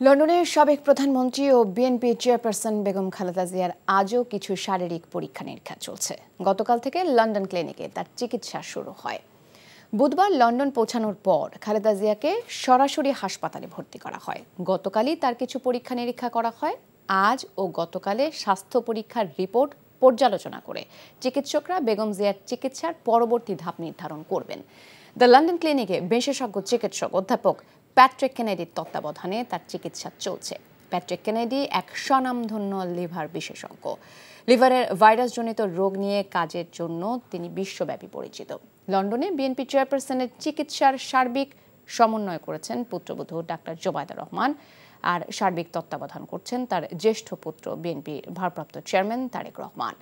লন্ডনের সাবেক প্রধানমন্ত্রী ও বিএনপি চেয়ারপারসন বেগম খালেদা জিয়ার আজও কিছু শারীরিক পরীক্ষা নিরীক্ষা চলছে। গতকাল থেকে লন্ডন ক্লিনিকে তার চিকিৎসা শুরু হয়। বুধবার লন্ডন পৌঁছানোর পর খালেদা জিয়াকে সরাসরি হাসপাতালে ভর্তি করা হয়। গতকালই তার কিছু পরীক্ষা নিরীক্ষা করা হয়। আজ ও গতকালে স্বাস্থ্য পরীক্ষার রিপোর্ট পর্যালোচনা করে চিকিৎসকরা বেগম জিয়ার চিকিৎসার পরবর্তী ধাপ নির্ধারণ করবেন। দ্য লন্ডন ক্লিনিকে বিশেষজ্ঞ চিকিৎসক অধ্যাপক প্যাট্রিক কেনেডির তত্ত্বাবধানে তার চিকিৎসা চলছে। প্যাট্রিক কেনেডি এক স্বনামধন্য লিভার বিশেষজ্ঞ। লিভারের ভাইরাসজনিত রোগ নিয়ে কাজের জন্য তিনি বিশ্বব্যাপী পরিচিত। লন্ডনে বিএনপি চেয়ারপারসনের চিকিৎসার সার্বিক সমন্বয় করেছেন পুত্রবধূ ডাক্তার জোবায়দা রহমান, আর সার্বিক তত্ত্বাবধান করছেন তার জ্যেষ্ঠ পুত্র বিএনপির ভারপ্রাপ্ত চেয়ারম্যান তারেক রহমান।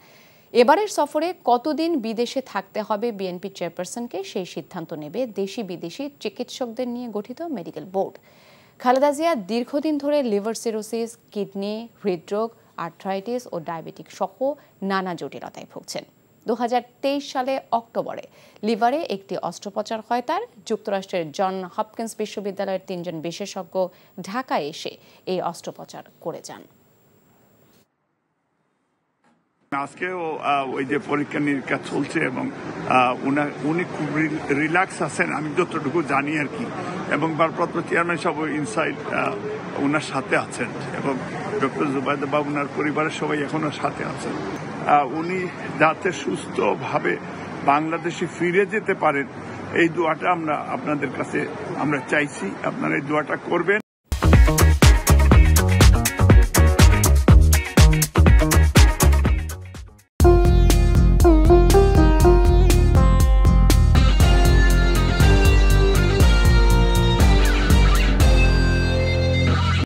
এবারের সফরে কতদিন বিদেশে থাকতে হবে বিএনপি চেয়ারপারসনকে সেই সিদ্ধান্ত নেবে দেশি বিদেশি চিকিৎসকদের নিয়ে গঠিত মেডিকেল বোর্ড। খালেদা জিয়া দীর্ঘদিন ধরে লিভার সিরোসিস, কিডনি, হৃদরোগ, আর্থ্রাইটিস ও ডায়াবেটিক সহ নানা জটিলতায় ভুগছেন। 2023 সালে অক্টোবরে লিভারে একটি অস্ত্রোপচার হয় তার। যুক্তরাষ্ট্রের জন হপকিন্স বিশ্ববিদ্যালয়ের 3 জন বিশেষজ্ঞ ঢাকায় এসে এই অস্ত্রোপচার করে যান। আজকেও ওই যে পরীক্ষা নিরীক্ষা চলছে এবং উনি খুব রিল্যাক্স আছেন, আমি যতটুকু জানি আর কি, এবং ভারপ্রাপ্ত চেয়ারম্যান সব ইনসাইড ওনার সাথে আছেন এবং ডক্টর জুবাইদা বা ওনার পরিবারের সবাই এখনো সাথে আছেন। উনি যাতে সুস্থভাবে বাংলাদেশে ফিরে যেতে পারেন এই দোয়াটা আমরা আপনাদের কাছে চাইছি, আপনারা এই দোয়াটা করবেন।